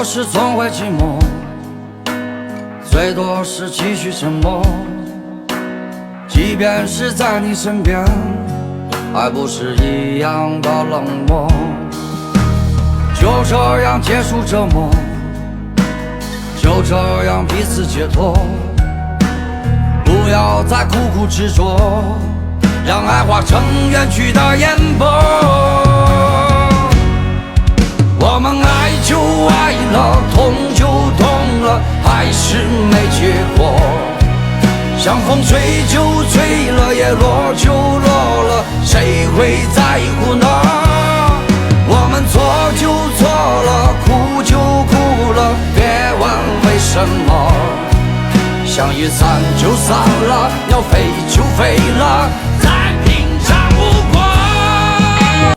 有时总会寂寞，最多是继续沉默。即便是在你身边，还不是一样的冷漠。就这样结束折磨，就这样彼此解脱。不要再苦苦执着，让爱化成远去的烟波。我们爱就爱了，痛就痛了，还是没结果。像风吹就吹了，也落就落了，谁会在乎呢？我们错就错了，哭就哭了，别问为什么。像云散就散了，鸟飞就飞了，